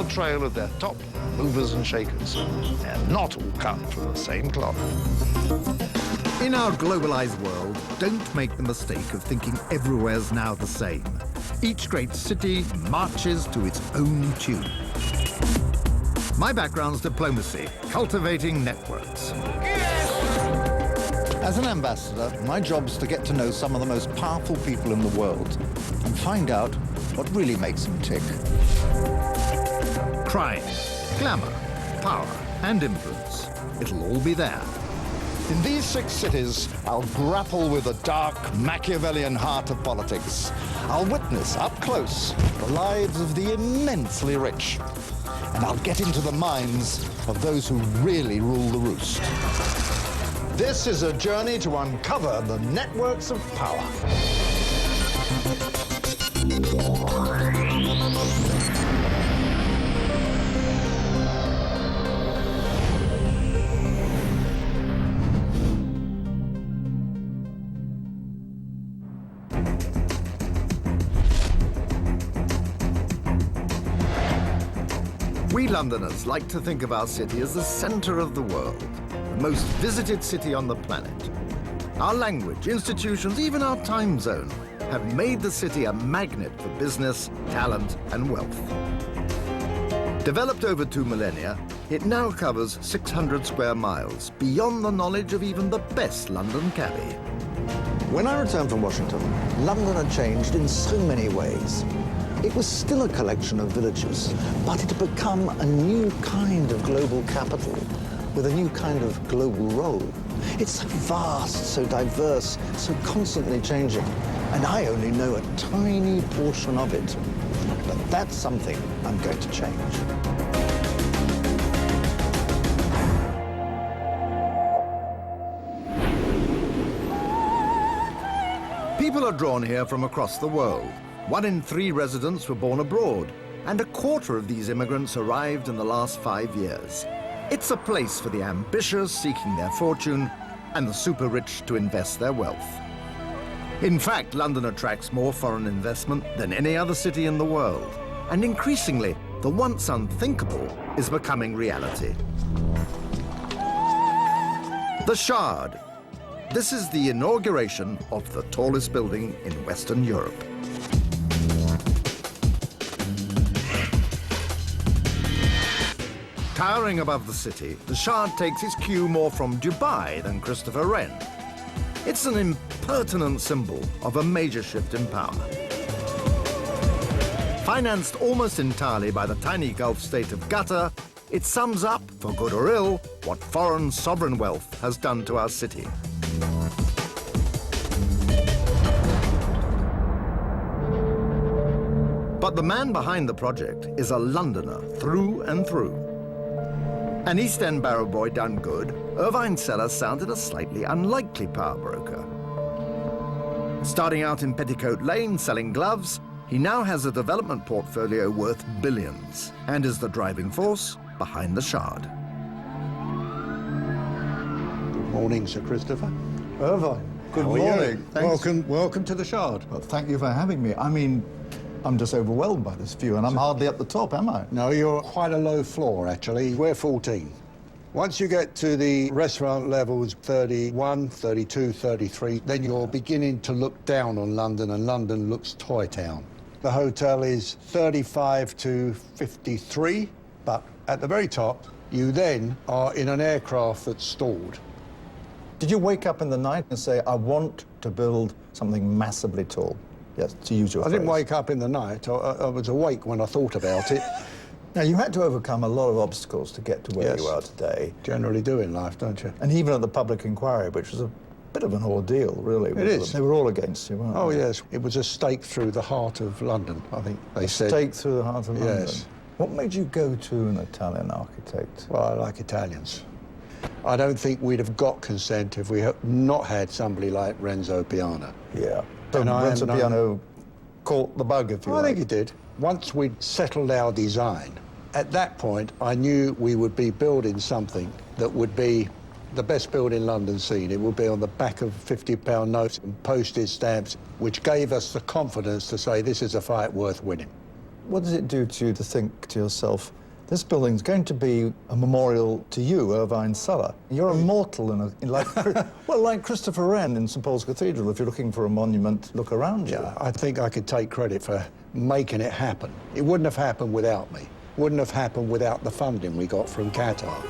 the trail of their top movers and shakers. They're not all cut from the same cloth. In our globalized world, don't make the mistake of thinking everywhere's now the same. Each great city marches to its own tune. My background's diplomacy, cultivating networks. As an ambassador, my job's to get to know some of the most powerful people in the world and find out what really makes them tick. Crime, glamour, power, and influence. It'll all be there. In these 6 cities, I'll grapple with the dark Machiavellian heart of politics. I'll witness up close the lives of the immensely rich. And I'll get into the minds of those who really rule the roost. This is a journey to uncover the networks of power. We Londoners like to think of our city as the center of the world, the most visited city on the planet. Our language, institutions, even our time zone have made the city a magnet for business, talent, and wealth. Developed over 2 millennia, it now covers 600 square miles, beyond the knowledge of even the best London cabbie. When I returned from Washington, London had changed in so many ways. It was still a collection of villages, but it had become a new kind of global capital with a new kind of global role. It's so vast, so diverse, so constantly changing, and I only know a tiny portion of it. But that's something I'm going to change. People are drawn here from across the world. 1 in 3 residents were born abroad, and a quarter of these immigrants arrived in the last 5 years. It's a place for the ambitious seeking their fortune and the super rich to invest their wealth. In fact, London attracts more foreign investment than any other city in the world. And increasingly, the once unthinkable is becoming reality. The Shard. This is the inauguration of the tallest building in Western Europe. Towering above the city, the Shard takes its cue more from Dubai than Christopher Wren. It's an impertinent symbol of a major shift in power. Financed almost entirely by the tiny Gulf state of Qatar, it sums up, for good or ill, what foreign sovereign wealth has done to our city. But the man behind the project is a Londoner through and through. An East End barrow boy done good, Irvine Sellers sounded a slightly unlikely power broker. Starting out in Petticoat Lane selling gloves, he now has a development portfolio worth billions and is the driving force behind the Shard. Good morning, Sir Christopher. Irvine, good How are you? morning. Thanks. Welcome to the Shard. Well, thank you for having me. I mean, I'm just overwhelmed by this view, and I'm hardly up the top, am I? No, you're quite a low floor, actually. We're 14. Once you get to the restaurant levels 31, 32, 33, then you're beginning to look down on London, and London looks toy town. The hotel is 35 to 53, but at the very top, you then are in an aircraft that's stalled. Did you wake up in the night and say, I want to build something massively tall? Yes, to use your I didn't phrase. wake up in the night. I was awake when I thought about it. Now, you had to overcome a lot of obstacles to get to where Yes. you are today. Generally do in life, don't you? And even at the public inquiry, which was a bit of an ordeal, really. It is. They were all against you, weren't Oh, they? yes. It was a stake through the heart of London, I think they said. Stake through the heart of London. Yes. What made you go to an Italian architect? Well, I like Italians. I don't think we'd have got consent if we had not had somebody like Renzo Piano. Yeah. So And I Renzo am Piano caught the bug, if you I like. think he did. Once we'd settled our design, at that point, I knew we would be building something that would be the best build in London seen. It would be on the back of £50 notes and postage stamps, which gave us the confidence to say this is a fight worth winning. What does it do to you to think to yourself, this building's going to be a memorial to you, Irvine Sulla. You're immortal like Christopher Wren in St Paul's Cathedral. If you're looking for a monument, look around you. I think I could take credit for making it happen. It wouldn't have happened without me. Wouldn't have happened without the funding we got from Qatar.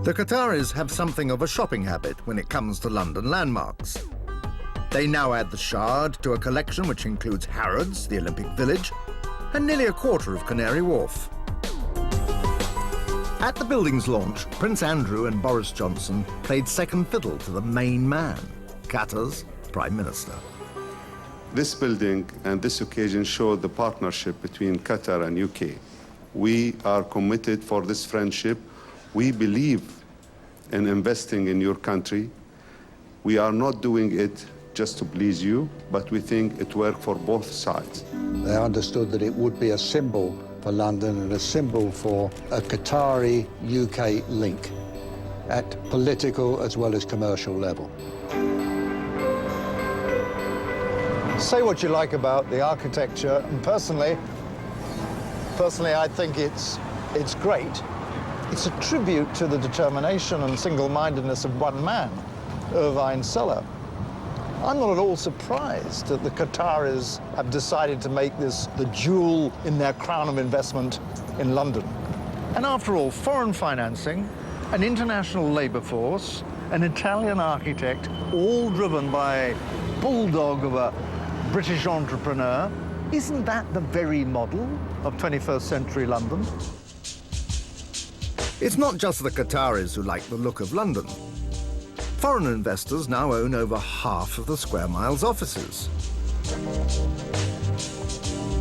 The Qataris have something of a shopping habit when it comes to London landmarks. They now add the Shard to a collection which includes Harrods, the Olympic Village, and nearly a quarter of Canary Wharf. At the building's launch, Prince Andrew and Boris Johnson played second fiddle to the main man, Qatar's Prime Minister. This building and this occasion showed the partnership between Qatar and UK. We are committed for this friendship. We believe in investing in your country. We are not doing it just to please you, but we think it worked for both sides. They understood that it would be a symbol for London and a symbol for a Qatari-UK link at political as well as commercial level. Say what you like about the architecture, and personally, I think it's great. It's a tribute to the determination and single-mindedness of one man, Irvine Sulla. I'm not at all surprised that the Qataris have decided to make this the jewel in their crown of investment in London. And after all, foreign financing, an international labour force, an Italian architect, all driven by a bulldog of a British entrepreneur, isn't that the very model of 21st century London? It's not just the Qataris who like the look of London. Foreign investors now own over half of the Square Mile's offices.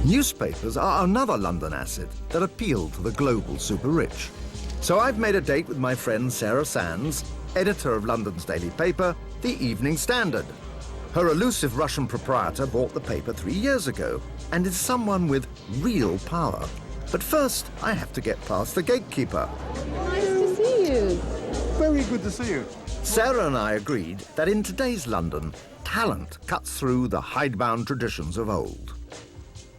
Newspapers are another London asset that appeal to the global super-rich. So I've made a date with my friend Sarah Sands, editor of London's daily paper, The Evening Standard. Her elusive Russian proprietor bought the paper 3 years ago and is someone with real power. But first, I have to get past the gatekeeper. Nice to see you. Very good to see you. Sarah and I agreed that in today's London, talent cuts through the hidebound traditions of old.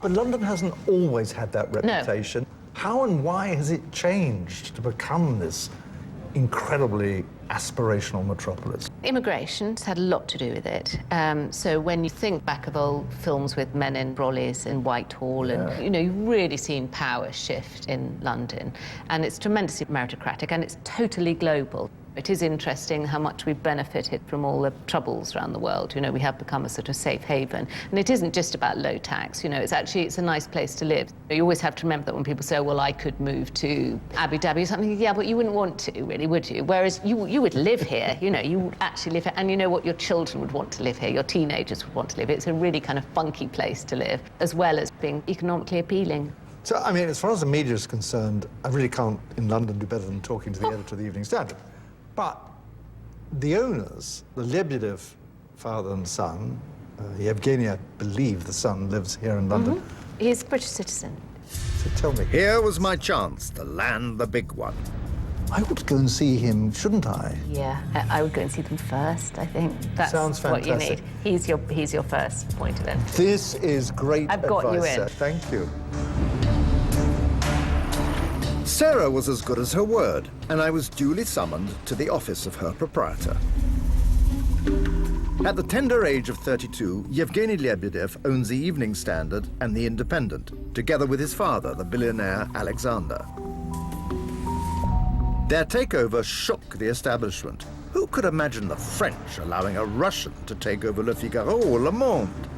But London hasn't always had that reputation. How and why has it changed to become this incredibly aspirational metropolis? Immigration's had a lot to do with it. So when you think back of old films with men in brollies in Whitehall, and you've really seen power shift in London, and it's tremendously meritocratic and it's totally global. It is interesting how much we've benefited from all the troubles around the world. We have become a sort of safe haven. And it isn't just about low tax, it's a nice place to live. You always have to remember that when people say, well, I could move to Abu Dhabi or something, yeah, but you wouldn't want to, really, would you? Whereas you would live here, you would actually live here, and you know what, your children would want to live here, your teenagers would want to live here. It's a really kind of funky place to live, as well as being economically appealing. So, I mean, as far as the media is concerned, I really can't, in London, do better than talking to the editor of the Evening Standard. But the owners, the Lebedev father and son, Yevgeny, I believe the son lives here in London. Mm-hmm. He's a British citizen. So tell me. Here was my chance to land the big one. I would go and see him, shouldn't I? Yeah, I would go and see them first, I think. That's Sounds what you fantastic. need. He's your first point of entry. This is great I've got you advice, in. sir. Thank you. Sarah was as good as her word, and I was duly summoned to the office of her proprietor. At the tender age of 32, Yevgeny Lebedev owns the Evening Standard and the Independent, together with his father, the billionaire Alexander. Their takeover shook the establishment. Who could imagine the French allowing a Russian to take over Le Figaro or Le Monde?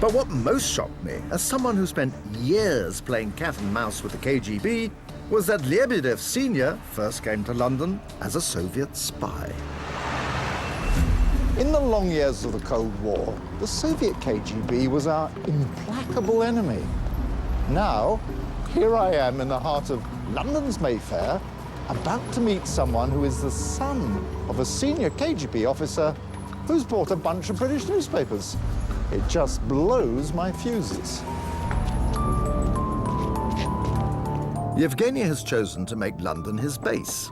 But what most shocked me, as someone who spent years playing cat and mouse with the KGB, was that Lebedev Sr. first came to London as a Soviet spy. In the long years of the Cold War, the Soviet KGB was our implacable enemy. Now, here I am in the heart of London's Mayfair, about to meet someone who is the son of a senior KGB officer who's bought a bunch of British newspapers. It just blows my fuses. Yevgeny has chosen to make London his base.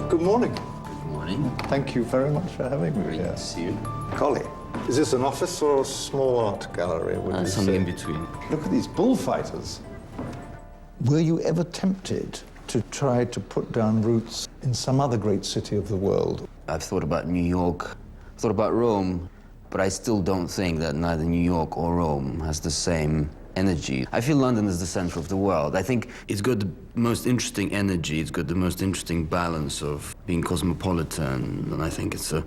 Good morning. Good morning. Thank you very much for having me Great here. to see you. Collie. Is this an office or a small art gallery? would you Something say? in between. Look at these bullfighters. Were you ever tempted to try to put down roots in some other great city of the world? I've thought about New York, thought about Rome, but I still don't think that neither New York or Rome has the same energy. I feel London is the center of the world. I think it's got the most interesting energy, it's got the most interesting balance of being cosmopolitan, and I think it's the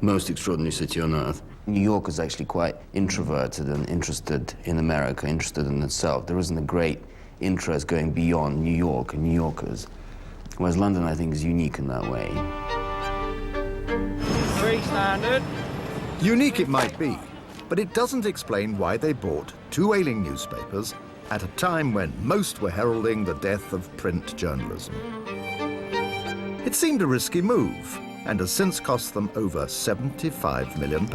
most extraordinary city on earth. New York is actually quite introverted and interested in America, interested in itself. There isn't a great interest going beyond New York and New Yorkers. Whereas London, I think, is unique in that way. Three standard. Unique it might be, but it doesn't explain why they bought two ailing newspapers at a time when most were heralding the death of print journalism. It seemed a risky move, and has since cost them over £75 million.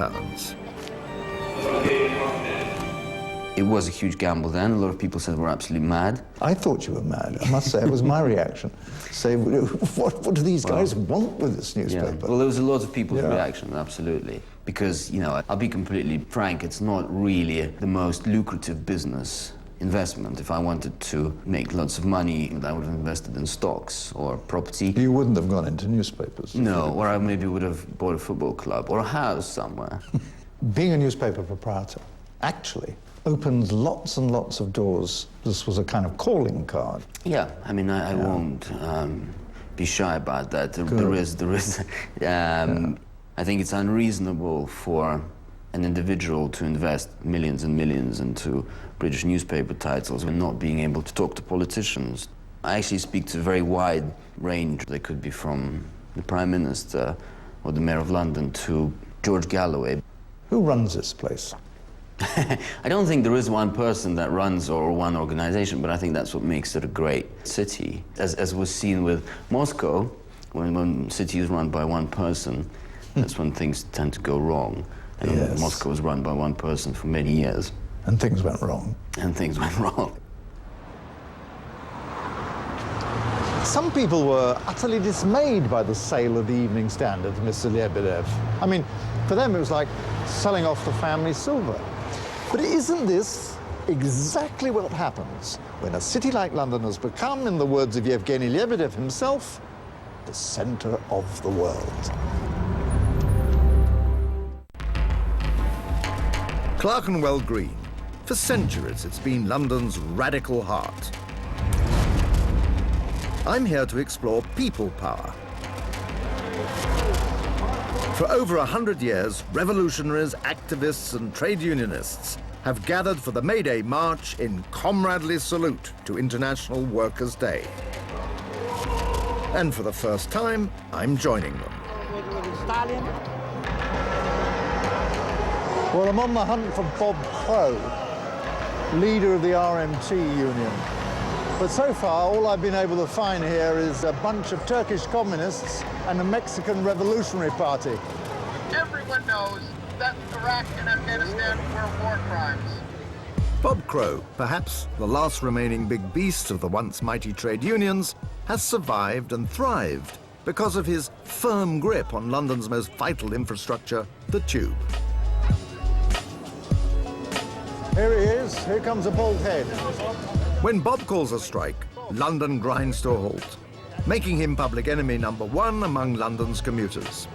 It was a huge gamble then. A lot of people said we're absolutely mad. I thought you were mad. I must say, it was my reaction. Say, what do these guys want with this newspaper? Yeah. Well, there was a lot of people's Yeah. reaction, absolutely. Because, you know, I'll be completely frank, it's not really the most lucrative business investment. If I wanted to make lots of money, I would have invested in stocks or property. You wouldn't have gone into newspapers. No, or I maybe would have bought a football club or a house somewhere. Being a newspaper proprietor actually opens lots and lots of doors. This was a kind of calling card. Yeah, I mean, I won't be shy about that. There is. I think it's unreasonable for an individual to invest millions and millions into British newspaper titles and not being able to talk to politicians. I actually speak to a very wide range. They could be from the Prime Minister or the Mayor of London to George Galloway. Who runs this place? I don't think there is one person that runs or one organization, but I think that's what makes it a great city. As was seen with Moscow, when city is run by one person, that's when things tend to go wrong. And Yes. Moscow was run by one person for many years. And things went wrong. And things went wrong. Some people were utterly dismayed by the sale of the Evening Standard to Mr. Lebedev. I mean, for them it was like selling off the family silver. But isn't this exactly what happens when a city like London has become, in the words of Yevgeny Lebedev himself, the center of the world? Clerkenwell Green. For centuries, it's been London's radical heart. I'm here to explore people power. For over 100 years, revolutionaries, activists, and trade unionists have gathered for the May Day March in comradely salute to International Workers' Day. And for the first time, I'm joining them. Well, I'm on the hunt for Bob Crow, leader of the RMT union. But so far, all I've been able to find here is a bunch of Turkish communists and the Mexican Revolutionary Party. Everyone knows that Iraq and Afghanistan were war crimes. Bob Crow, perhaps the last remaining big beast of the once mighty trade unions, has survived and thrived because of his firm grip on London's most vital infrastructure, the Tube. Here he is. Here comes a bald head. When Bob calls a strike, London grinds to a halt, making him public enemy number one among London's commuters.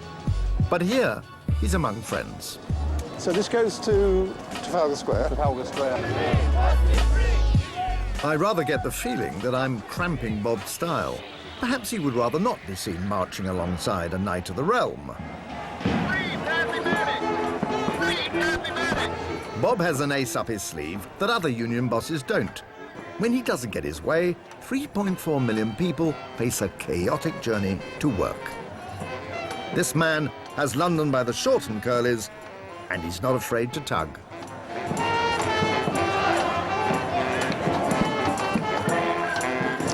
But here, he's among friends. So this goes to Trafalgar Square. Trafalgar Square. I rather get the feeling that I'm cramping Bob's style. Perhaps he would rather not be seen marching alongside a Knight of the Realm. Bob has an ace up his sleeve that other union bosses don't. When he doesn't get his way, 3.4 million people face a chaotic journey to work. This man has London by the short and curlies, and he's not afraid to tug.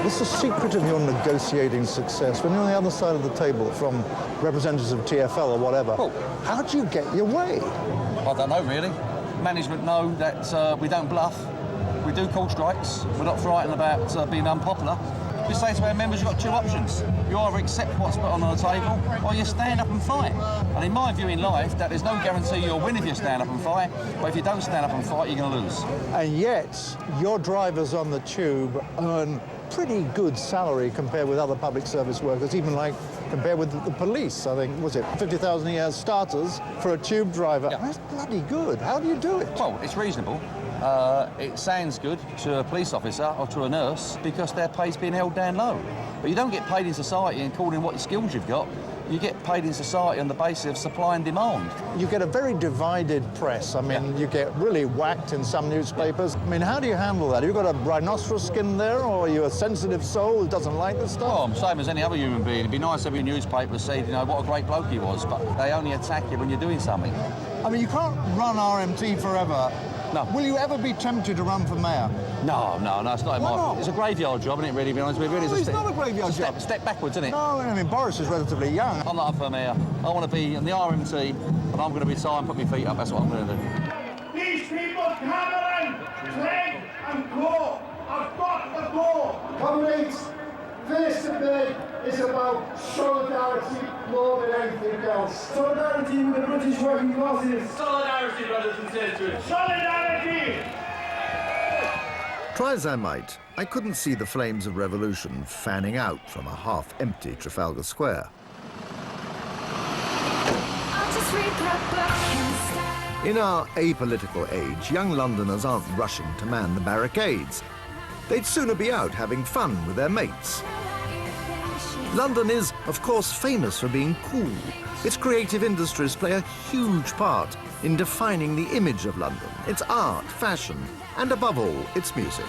What's the secret of your negotiating success? When you're on the other side of the table from representatives of TfL or whatever, how do you get your way? I don't know, really. Management know that we don't bluff. We do call strikes. We're not frightened about being unpopular. We say to our members, you've got two options. You either accept what's put on the table, or you stand up and fight. And in my view in life, that there's no guarantee you'll win if you stand up and fight, but if you don't stand up and fight, you're going to lose. And yet, your drivers on the tube earn pretty good salary compared with other public service workers, even like compared with the police. I think, was it 50,000 a year starters for a tube driver? Yeah. That's bloody good. How do you do it? Well, it's reasonable. It sounds good to a police officer or to a nurse because their pay's being held down low. But you don't get paid in society according to what skills you've got. You get paid in society on the basis of supply and demand. You get a very divided press. I mean, you get really whacked in some newspapers. I mean, how do you handle that? Have you got a rhinoceros skin there, or are you a sensitive soul who doesn't like this stuff? Well, I'm same as any other human being. It'd be nice if every newspaper said, you know, what a great bloke he was, but they only attack you when you're doing something. I mean, you can't run RMT forever. No. Will you ever be tempted to run for mayor? No, it's not. Why not? It's a graveyard job, isn't it, really, to be honest with you? Really, It's not a graveyard job. Step backwards, isn't it? No, I mean, Boris is relatively young. I'm not up for mayor. I want to be in the RMT, and I'm going to retire and put my feet up. That's what I'm going to do. These people, Cameron, Clegg and Gore, have got to go. Comrades, this debate is about solidarity more than anything else. Solidarity with the British working classes. Solidarity, brothers and sisters. Solidarity! Try as I might, I couldn't see the flames of revolution fanning out from a half-empty Trafalgar Square. In our apolitical age, young Londoners aren't rushing to man the barricades. They'd sooner be out having fun with their mates. London is, of course, famous for being cool. Its creative industries play a huge part in defining the image of London, its art, fashion, and above all, its music.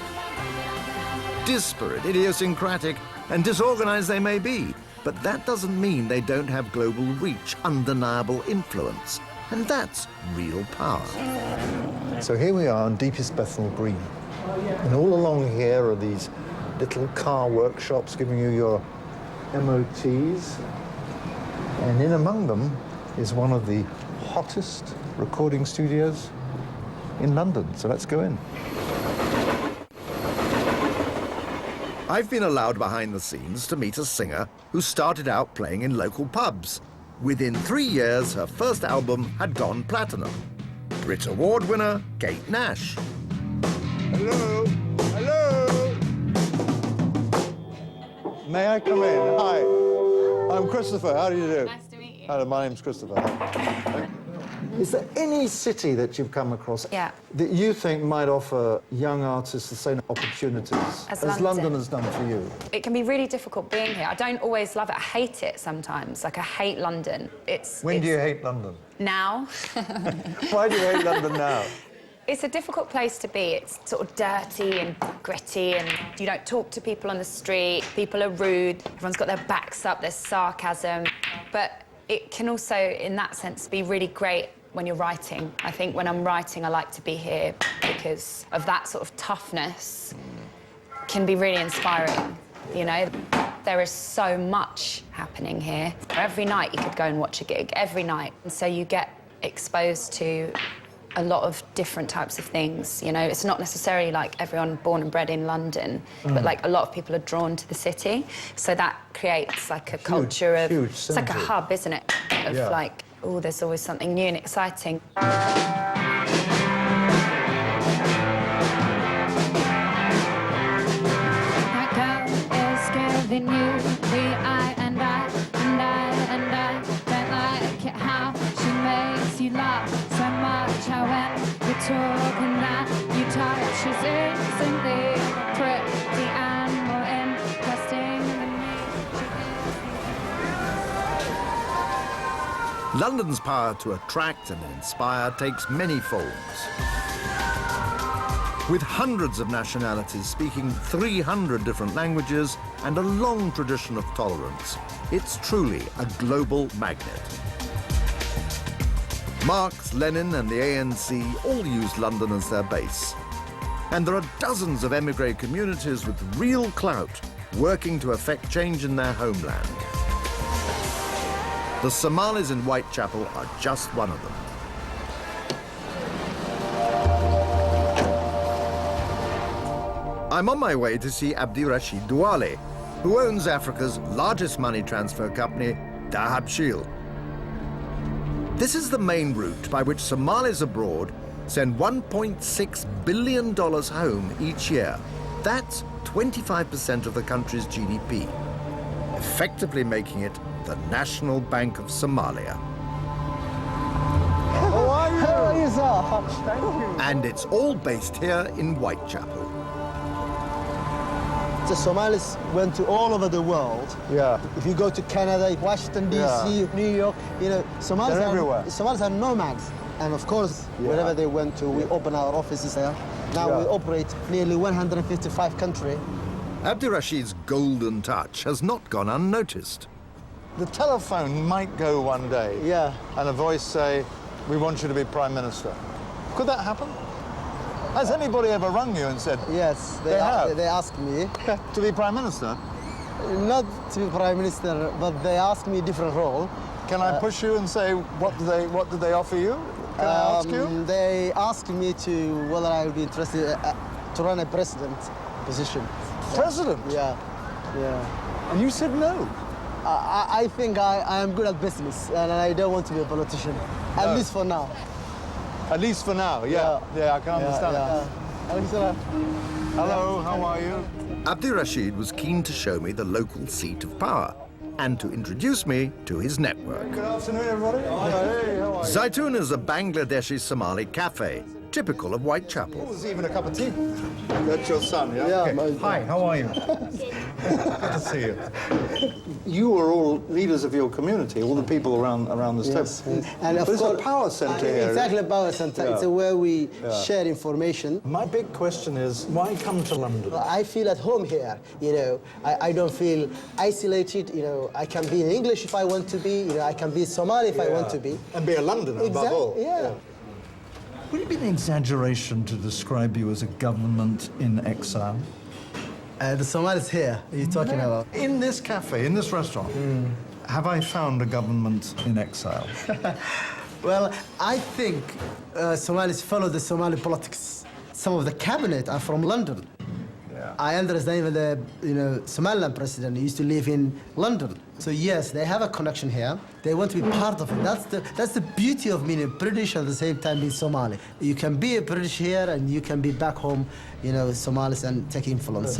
Disparate, idiosyncratic, and disorganized they may be, but that doesn't mean they don't have global reach, undeniable influence. And that's real power. So here we are on deepest Bethnal Green. And all along here are these little car workshops giving you your MOTs. And in among them is one of the hottest recording studios in London. So let's go in. I've been allowed behind the scenes to meet a singer who started out playing in local pubs. Within 3 years, her first album had gone platinum. Brit Award winner Kate Nash. Hello? Hello? May I come in? Hi. I'm Christopher. How do you do? Nice to meet you. Hello, my name's Christopher. Is there any city that you've come across that you think might offer young artists the same opportunities as London has done for you? It can be really difficult being here. I don't always love it. I hate it sometimes. Like, I hate London. When do you hate London? Now. Why do you hate London now? It's a difficult place to be. It's sort of dirty and gritty, and you don't talk to people on the street. People are rude. Everyone's got their backs up. There's sarcasm. But it can also, in that sense, be really great when you're writing. I think when I'm writing, I like to be here because of that sort of toughness. Can be really inspiring, you know? There is so much happening here. Every night you could go and watch a gig, every night. And so you get exposed to a lot of different types of things, you know? It's not necessarily like everyone born and bred in London, but like a lot of people are drawn to the city. So that creates like a culture of... It's like a hub, isn't it? Of like, oh, there's always something new and exciting. That girl is giving you the I and I and I and I don't like it how she makes you laugh so much. How when you're talking that you touch is instantly pretty and more interesting than me. London's power to attract and inspire takes many forms. With hundreds of nationalities speaking 300 different languages and a long tradition of tolerance, it's truly a global magnet. Marx, Lenin and the ANC all use London as their base. And there are dozens of emigre communities with real clout working to effect change in their homeland. The Somalis in Whitechapel are just one of them. I'm on my way to see Abdi Rashid Douale, who owns Africa's largest money transfer company, Dahabshil. This is the main route by which Somalis abroad send $1.6 billion home each year. That's 25% of the country's GDP, effectively making it the National Bank of Somalia. How are you? How are you, sir? Thank you. And it's all based here in Whitechapel. The Somalis went to all over the world. Yeah. If you go to Canada, Washington, D.C., New York, you know, They're everywhere. Somalis are nomads. And of course, wherever they went to, we open our offices there. Now we operate nearly 155 countries. Abdirashid's golden touch has not gone unnoticed. The telephone might go one day. Yeah. And a voice say, we want you to be Prime Minister. Could that happen? Has anybody ever rung you and said, yes, they have? They asked me. To be Prime Minister? Not to be Prime Minister, but they asked me a different role. Can I push you and say, what do they offer you? Can I ask you? They asked me to whether I would be interested to run a president position. President? Yeah, yeah. And you said no? I think I am good at business, and I don't want to be a politician, at least for now. At least for now, yeah. Yeah, I can understand that. Hello, how are you? Abdirashid was keen to show me the local seat of power and to introduce me to his network. Good afternoon, everybody. Hey, how are you? Zaitoon is a Bangladeshi Somali cafe, typical of Whitechapel. There's even a cup of tea. That's your son, yeah? Yeah. Okay. Hi, how are you? Good to see you. You are all leaders of your community, all the people around this table. Yes. And of There's course, a power centre here. Exactly, a power centre. It's where we share information. My big question is, why come to London? I feel at home here, you know. I don't feel isolated, you know. I can be in English if I want to be, you know. I can be Somali if I want to be. And be a Londoner above all. Yeah. Would it be an exaggeration to describe you as a government in exile? The Somalis here, you're talking about? In this cafe, in this restaurant, have I found a government in exile? Well, I think Somalis follow the Somali politics. Some of the cabinet are from London. I understand even the Somaliland president used to live in London. So yes, they have a connection here. They want to be part of it. That's the beauty of being a British at the same time being Somali. You can be a British here and you can be back home, you know, Somalis and take influence.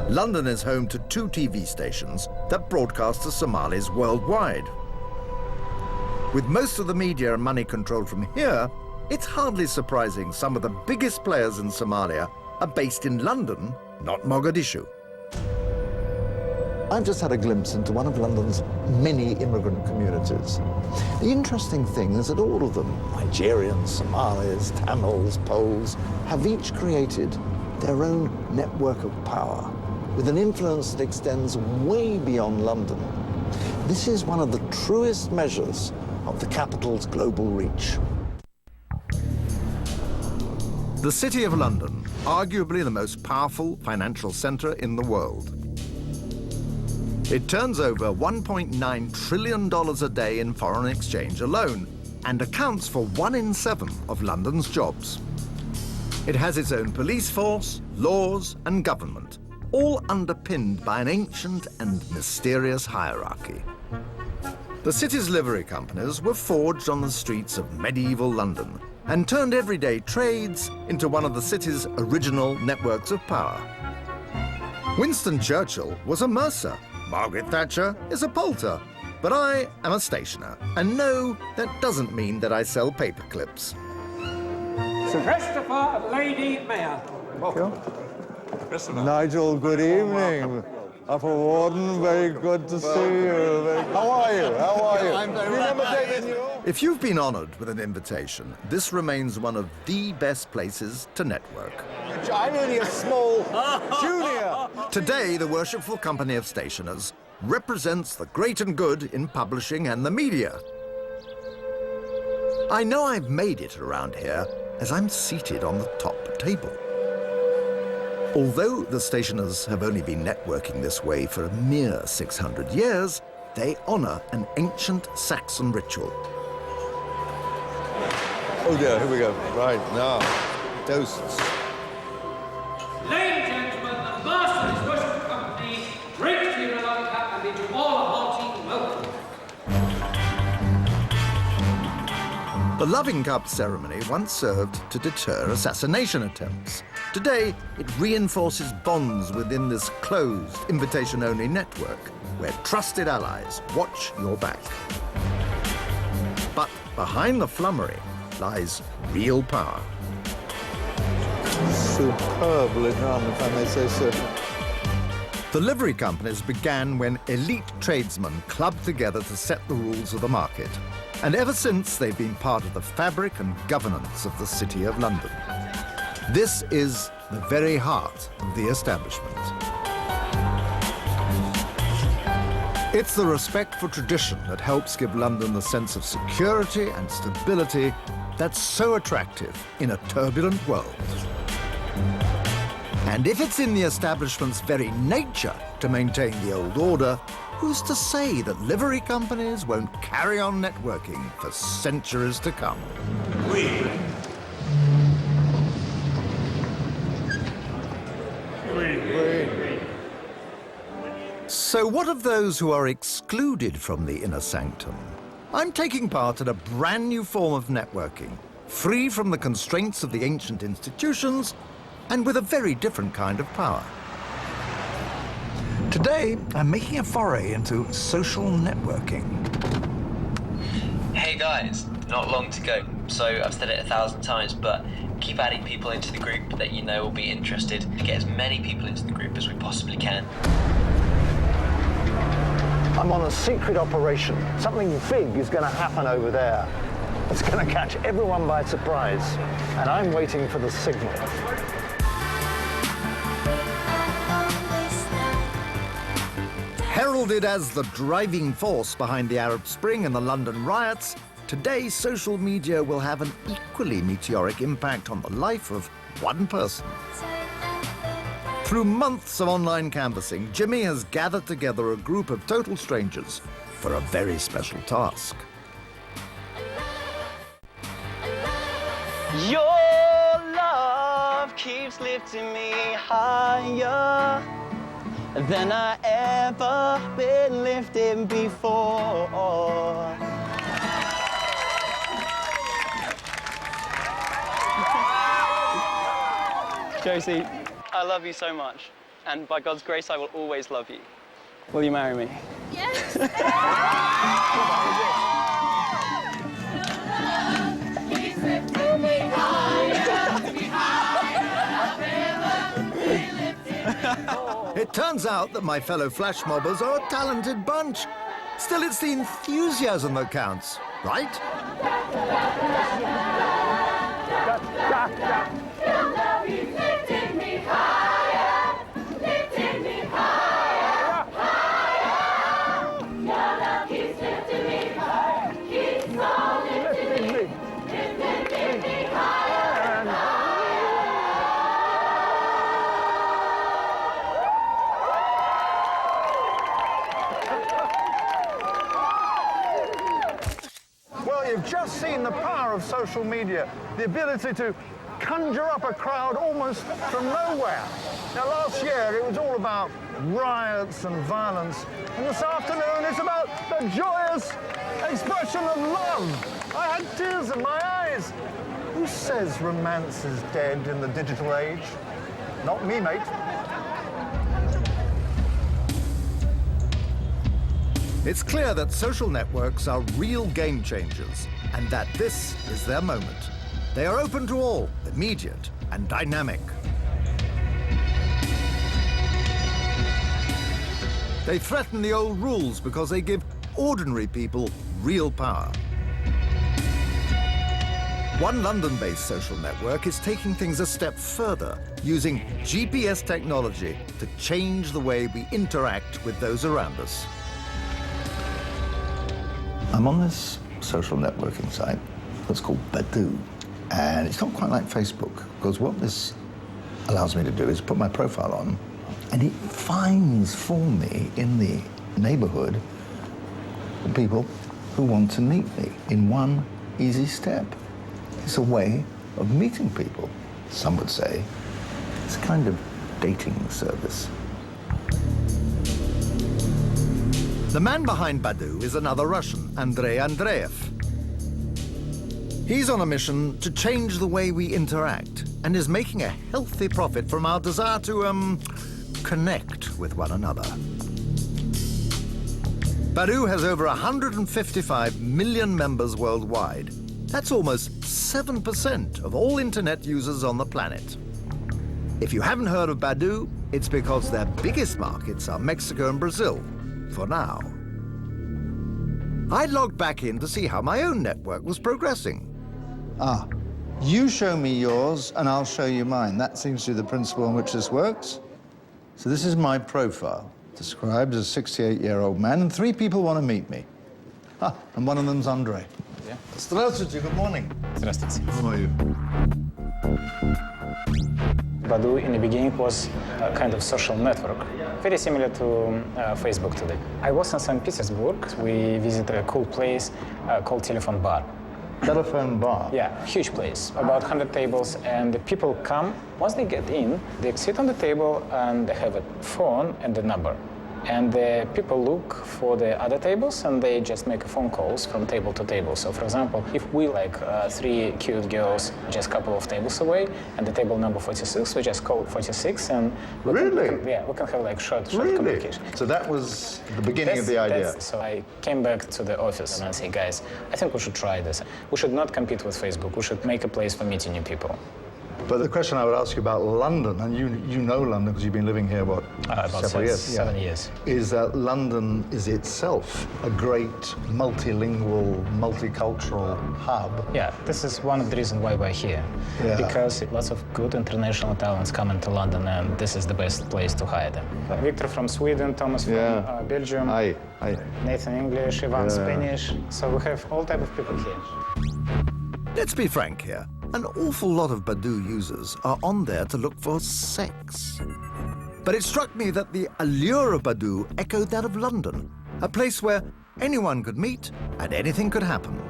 London is home to 2 TV stations that broadcast to Somalis worldwide. With most of the media and money controlled from here, it's hardly surprising some of the biggest players in Somalia are based in London, not Mogadishu. I've just had a glimpse into one of London's many immigrant communities. The interesting thing is that all of them, Nigerians, Somalis, Tamils, Poles, have each created their own network of power with an influence that extends way beyond London. This is one of the truest measures of the capital's global reach. The City of London, arguably the most powerful financial centre in the world. It turns over $1.9 trillion a day in foreign exchange alone and accounts for 1 in 7 of London's jobs. It has its own police force, laws and government, all underpinned by an ancient and mysterious hierarchy. The city's livery companies were forged on the streets of medieval London and turned everyday trades into one of the city's original networks of power. Winston Churchill was a mercer. Margaret Thatcher is a poulter. But I am a stationer. And no, that doesn't mean that I sell paper clips. Sir Christopher, Lady Mayor. Welcome. Nigel, good evening. Upper Warden, very good to see you. How are you? How are you? I'm very well. If you've been honoured with an invitation, this remains one of the best places to network. I'm only a small junior. Today, the Worshipful Company of Stationers represents the great and good in publishing and the media. I know I've made it around here as I'm seated on the top table. Although the stationers have only been networking this way for a mere 600 years, they honour an ancient Saxon ritual. Oh dear, here we go. Right, now, toasts. Ladies and gentlemen, the master of this Worshipful Company, The Loving Cup ceremony once served to deter assassination attempts. Today, it reinforces bonds within this closed, invitation-only network, where trusted allies watch your back. But behind the flummery lies real power. Superbly done, if I may say so. The livery companies began when elite tradesmen clubbed together to set the rules of the market. And ever since, they've been part of the fabric and governance of the City of London. This is the very heart of the establishment. It's the respect for tradition that helps give London the sense of security and stability that's so attractive in a turbulent world. And if it's in the establishment's very nature to maintain the old order, who's to say that livery companies won't carry on networking for centuries to come? So what of those who are excluded from the inner sanctum? I'm taking part in a brand new form of networking, free from the constraints of the ancient institutions, and with a very different kind of power. Today, I'm making a foray into social networking. Hey guys, not long to go, so I've said it 1,000 times, but keep adding people into the group that you know will be interested to get as many people into the group as we possibly can. I'm on a secret operation. Something big is going to happen over there. It's going to catch everyone by surprise, and I'm waiting for the signal. Heralded as the driving force behind the Arab Spring and the London riots, today social media will have an equally meteoric impact on the life of one person. Through months of online canvassing, Jimmy has gathered together a group of total strangers for a very special task. Your love keeps lifting me higher than I ever been lifted before. Josie, I love you so much, and by God's grace, I will always love you. Will you marry me? Yes. It turns out that my fellow flash mobbers are a talented bunch. Still, it's the enthusiasm that counts, right? Well, you've just seen the power of social media, the ability to conjure up a crowd almost from nowhere. Now, last year, it was all about riots and violence, and this afternoon, it's about the joyous expression of love. I had tears in my eyes. Who says romance is dead in the digital age? Not me, mate. It's clear that social networks are real game changers, and that this is their moment. They are open to all, immediate and dynamic. They threaten the old rules because they give ordinary people real power. One London-based social network is taking things a step further, using GPS technology to change the way we interact with those around us. I'm on this social networking site that's called Badoo, and it's not quite like Facebook, because what this allows me to do is put my profile on, and it finds for me in the neighborhood people who want to meet me in one easy step. It's a way of meeting people. Some would say it's a kind of dating service. The man behind Badoo is another Russian, Andrei Andreev. He's on a mission to change the way we interact and is making a healthy profit from our desire to, connect with one another. Badoo has over 155 million members worldwide. That's almost 7% of all internet users on the planet. If you haven't heard of Badoo, it's because their biggest markets are Mexico and Brazil, for now. I logged back in to see how my own network was progressing. Ah, you show me yours and I'll show you mine. That seems to be the principle on which this works. So this is my profile, described as a 68-year-old man, and 3 people want to meet me. Ah, and one of them's Andre. Yeah. Здравствуйте, good morning. Здравствуйте. How are you? Badoo in the beginning was a kind of social network, very similar to Facebook today. I was in St. Petersburg. We visited a cool place called Telephone Bar. Telephone Bar? Yeah, huge place, about 100 tables, and the people come. Once they get in, they sit on the table and they have a phone and the number. And the people look for the other tables and they just make phone calls from table to table. So, for example, if we like 3 cute girls just a couple of tables away and the table number 46, we just call 46 and we can have like short communication. So that was the beginning of the idea. So I came back to the office and I say, guys, I think we should try this. We should not compete with Facebook. We should make a place for meeting new people. But the question I would ask you about London, and you know London because you've been living here, what, about several years? 7 years. Is that London is itself a great multilingual, multicultural hub. Yeah, this is one of the reasons why we're here. Yeah. Because lots of good international talents come into London and this is the best place to hire them. Victor from Sweden, Thomas from Belgium, Nathan English, Ivan Spanish. So we have all type of people here. Let's be frank here. An awful lot of Badoo users are on there to look for sex. But it struck me that the allure of Badoo echoed that of London, a place where anyone could meet and anything could happen.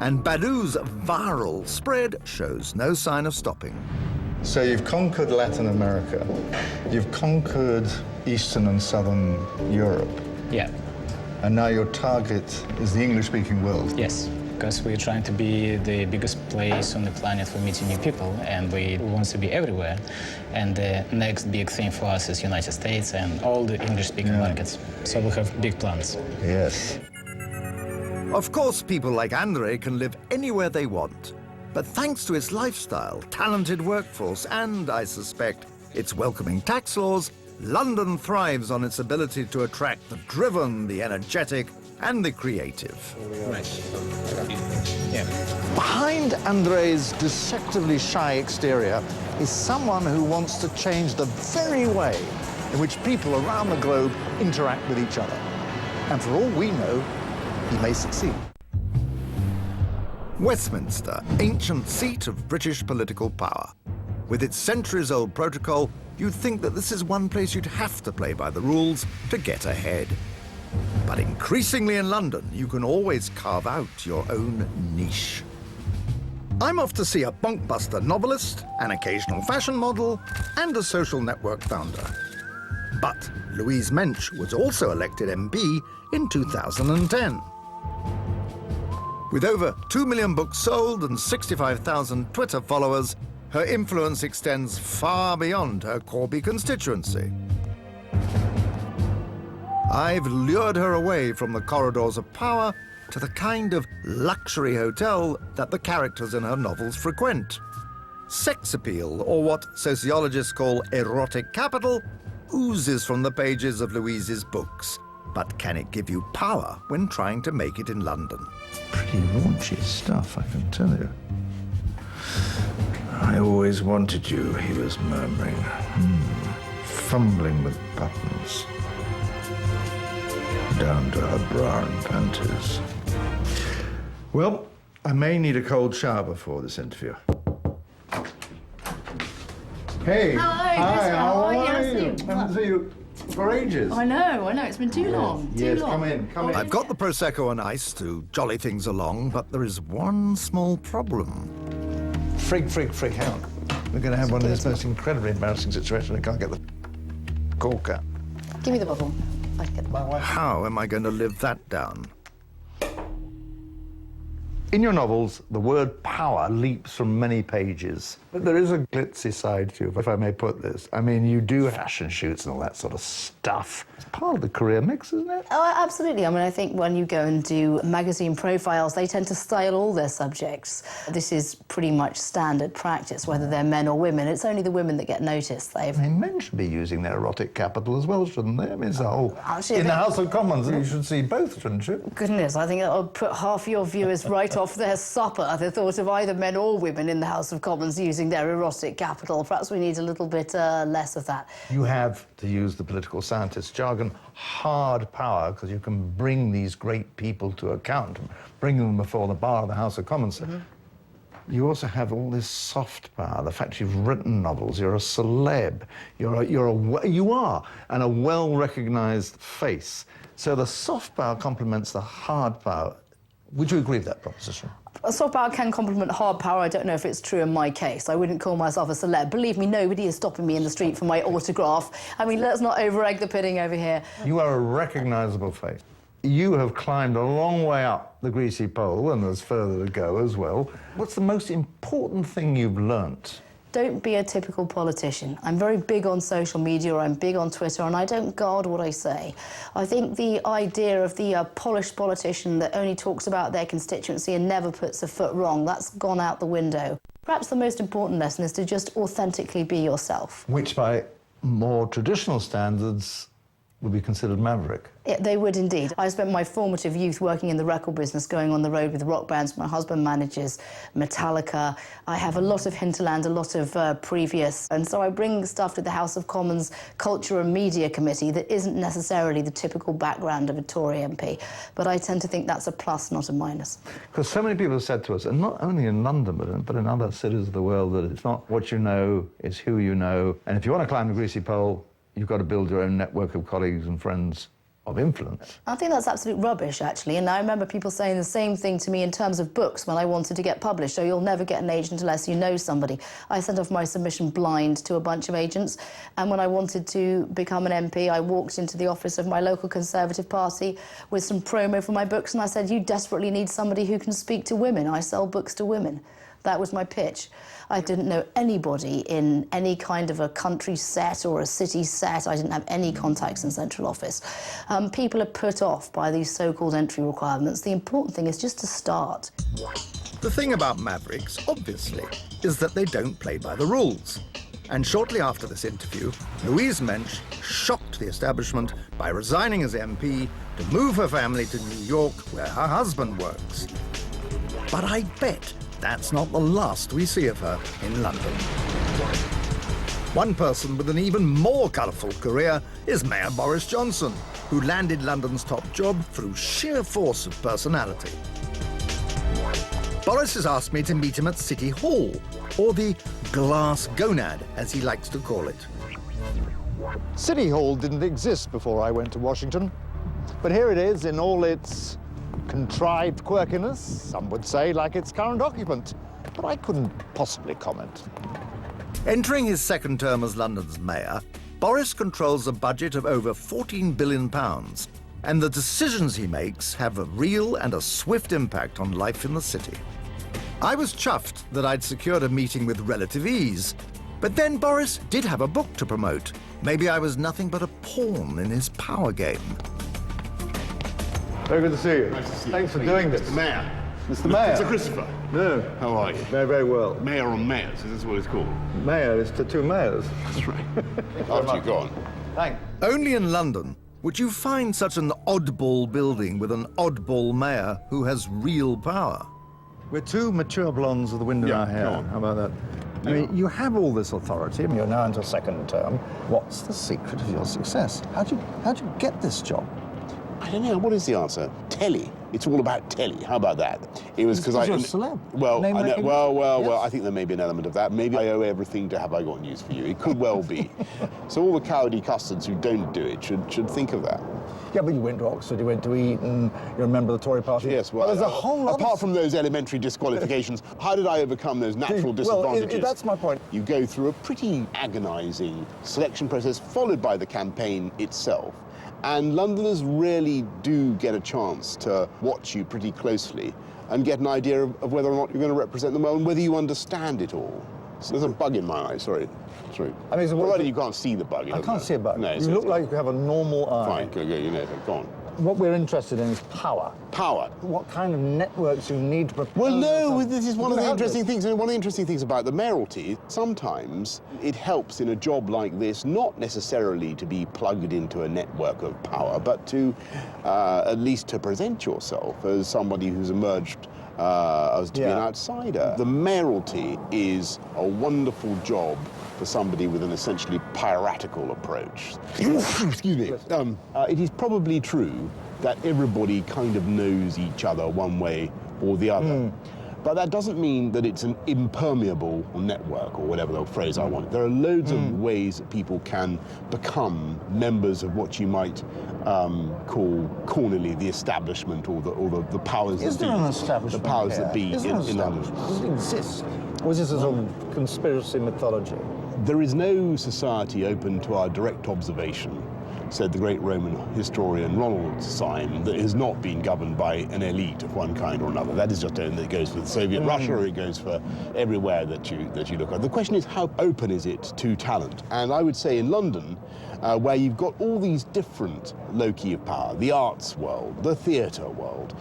And Badoo's viral spread shows no sign of stopping. So you've conquered Latin America, you've conquered Eastern and Southern Europe. Yeah. And now your target is the English-speaking world. Yes. Because we're trying to be the biggest place on the planet for meeting new people, and we want to be everywhere. And the next big thing for us is United States and all the English-speaking markets. So we have big plans. Yes. Of course, people like Andre can live anywhere they want. But thanks to its lifestyle, talented workforce, and, I suspect, its welcoming tax laws, London thrives on its ability to attract the driven, the energetic, and the creative. Behind Andre's deceptively shy exterior is someone who wants to change the very way in which people around the globe interact with each other. And for all we know, he may succeed. Westminster, ancient seat of British political power. With its centuries-old protocol, you'd think that this is one place you'd have to play by the rules to get ahead. But increasingly in London, you can always carve out your own niche. I'm off to see a bonkbuster novelist, an occasional fashion model, and a social network founder. But Louise Mensch was also elected MP in 2010. With over 2 million books sold and 65,000 Twitter followers, her influence extends far beyond her Corby constituency. I've lured her away from the corridors of power to the kind of luxury hotel that the characters in her novels frequent. Sex appeal, or what sociologists call erotic capital, oozes from the pages of Louise's books. But can it give you power when trying to make it in London? Pretty raunchy stuff, I can tell you. I always wanted you, he was murmuring, fumbling with buttons. Down to her bra and panties. Well, I may need a cold shower before this interview. Hey. Hello, how are you? Haven't seen you for ages. I know, it's been too long. Yes, too long. come in. I've got the Prosecco on ice to jolly things along, but there is one small problem. Freak out. We're going to have one of these most incredibly embarrassing situations. I can't get the cork out. Give me the bubble. I can get the bubble. How am I going to live that down? In your novels, the word power leaps from many pages. But there is a glitzy side to you, if I may put this. I mean, you do fashion shoots and all that sort of stuff. It's part of the career mix, isn't it? Oh, absolutely. I mean, I think when you go and do magazine profiles, they tend to style all their subjects. This is pretty much standard practice, whether they're men or women. It's only the women that get noticed. I mean, men should be using their erotic capital as well, shouldn't they? I mean, it's a whole... Actually, in the House of Commons, you should see both, shouldn't you? Goodness, I think it'll put half your viewers right off their supper, the thought of either men or women in the House of Commons using their erotic capital. Perhaps we need a little bit less of that. You have, to use the political scientist jargon, hard power, because you can bring these great people to account, bring them before the bar of the House of Commons. You also have all this soft power, the fact you've written novels, you're a celeb, you are, and a well-recognised face. So the soft power complements the hard power. Would you agree with that proposition? Soft power can complement hard power. I don't know if it's true in my case. I wouldn't call myself a celeb. Believe me, nobody is stopping me in the street for my autograph. I mean, let's not over-egg the pudding over here. You are a recognisable face. You have climbed a long way up the greasy pole, and there's further to go as well. What's the most important thing you've learnt? Don't be a typical politician. I'm very big on social media, I'm big on Twitter, and I don't guard what I say. I think the idea of the polished politician that only talks about their constituency and never puts a foot wrong, that's gone out the window. Perhaps the most important lesson is to just authentically be yourself. Which, by more traditional standards, would be considered maverick. They would indeed. I spent my formative youth working in the record business, going on the road with rock bands. My husband manages Metallica. I have a lot of hinterland, a lot of previous. And so I bring stuff to the House of Commons Culture and Media Committee that isn't necessarily the typical background of a Tory MP. But I tend to think that's a plus, not a minus. Because so many people have said to us, and not only in London, but in other cities of the world, that it's not what you know, it's who you know. And if you want to climb the greasy pole, you've got to build your own network of colleagues and friends of influence. I think that's absolute rubbish, actually, and I remember people saying the same thing to me in terms of books when I wanted to get published. So you'll never get an agent unless you know somebody. I sent off my submission blind to a bunch of agents, and when I wanted to become an MP, I walked into the office of my local Conservative Party with some promo for my books, and I said, you desperately need somebody who can speak to women. I sell books to women. That was my pitch. I didn't know anybody in any kind of a country set or a city set. I didn't have any contacts in central office. People are put off by these so-called entry requirements. The important thing is just to start. The thing about Mavericks, obviously, is that they don't play by the rules. And shortly after this interview, Louise Mensch shocked the establishment by resigning as MP to move her family to New York, where her husband works. But I bet that's not the last we see of her in London. One person with an even more colourful career is Mayor Boris Johnson, who landed London's top job through sheer force of personality. Boris has asked me to meet him at City Hall, or the Glass Gonad, as he likes to call it. City Hall didn't exist before I went to Washington, but here it is in all its contrived quirkiness, some would say, like its current occupant, but I couldn't possibly comment. Entering his second term as London's mayor, Boris controls a budget of over £14 billion, and the decisions he makes have a real and a swift impact on life in the city. I was chuffed that I'd secured a meeting with relative ease, but then Boris did have a book to promote. Maybe I was nothing but a pawn in his power game. Very good to see you. Nice to see you. Thanks for doing this. Mr. Mayor. Mr. Mayor. Mr. Christopher. No. How are you? Very, very well. Mayor on mayors, is this what it's called? Mayor is to two mayors. That's right. After you're gone. Thanks. Only in London would you find such an oddball building with an oddball mayor who has real power. We're two mature blondes with the wind in our hair. How about that? I mean, you have all this authority, and you're now into a second term. What's the secret of your success? How'd you get this job? I don't know. What is the answer? Telly. It's all about telly. How about that? It was because you're a celeb. Well, Name I know, recognition. well. I think there may be an element of that. Maybe I owe everything to Have I Got News for You. It could well be. So all the cowardly custards who don't do it should think of that. Yeah, but you went to Oxford, you went to Eton, you're a member of the Tory party. Yes, well, there's a whole lot apart from those elementary disqualifications, how did I overcome those natural disadvantages? Well, that's my point. You go through a pretty agonising selection process, followed by the campaign itself. And Londoners really do get a chance to watch you pretty closely and get an idea of whether or not you're going to represent them well and whether you understand it all. So there's a bug in my eye, sorry. I mean, provided you can't see the bug. I can't see a bug. No, you look like you have a normal eye. Fine, go on. What we're interested in is power. Power. What kind of networks you need to propose. Well, no, this is one of the interesting things. And one of the interesting things about the mayoralty, sometimes it helps in a job like this, not necessarily to be plugged into a network of power, but to at least to present yourself as somebody who's emerged as to be an outsider. The mayoralty is a wonderful job for somebody with an essentially piratical approach. Excuse me. It is probably true that everybody kind of knows each other one way or the other. But that doesn't mean that it's an impermeable network, or whatever the phrase I want. There are loads of ways that people can become members of what you might call cornily the establishment, or the powers Is that there be. an establishment The powers here? that be Is there an in London. establishment? Does it exist? Or is this a sort of conspiracy mythology? There is no society open to our direct observation, said the great Roman historian Ronald Syme, that has not been governed by an elite of one kind or another. That is just it goes for Soviet Russia, or it goes for everywhere that you look at. The question is, how open is it to talent? And I would say in London, where you've got all these different loci of power, the arts world, the theatre world,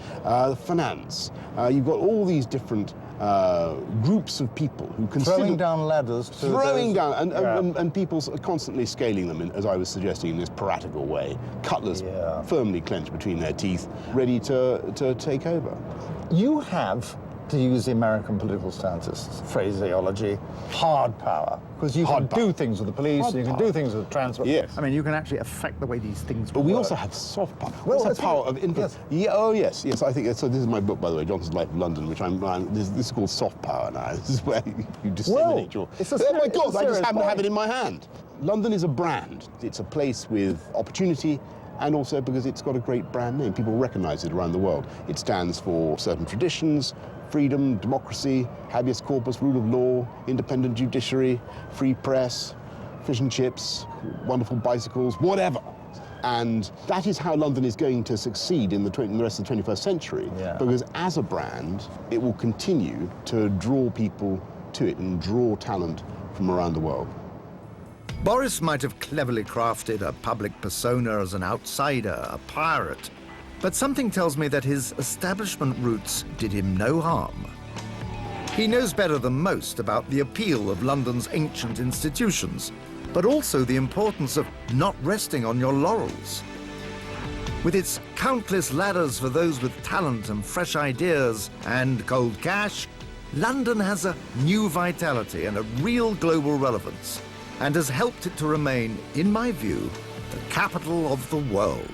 finance, you've got all these different groups of people who consider... Throwing down ladders to Throwing those... down, and people constantly scaling them, as I was suggesting, in this piratical way, cutlass firmly clenched between their teeth, ready to take over. You have, to use the American political scientists' phraseology, hard power. Because you can do things with the police, you can do things with transport. Yes. I mean, you can actually affect the way these things But work. we also have soft power. Well, What's that's the power what- of influence? yes. Yeah, oh, yes. I think so. This is my book, by the way, Johnson's Life of London, which this is called soft power now. This is where you disseminate your... it's a oh, my it's a God, I just serious happen to have point. it in my hand. London is a brand. It's a place with opportunity, and also because it's got a great brand name. People recognize it around the world. It stands for certain traditions, freedom, democracy, habeas corpus, rule of law, independent judiciary, free press, fish and chips, wonderful bicycles, whatever. And that is how London is going to succeed in the rest of the 21st century, because as a brand, it will continue to draw people to it and draw talent from around the world. Boris might have cleverly crafted a public persona as an outsider, a pirate, but something tells me that his establishment roots did him no harm. He knows better than most about the appeal of London's ancient institutions, but also the importance of not resting on your laurels. With its countless ladders for those with talent and fresh ideas and cold cash, London has a new vitality and a real global relevance, and has helped it to remain, in my view, the capital of the world.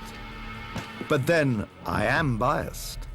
But then I am biased.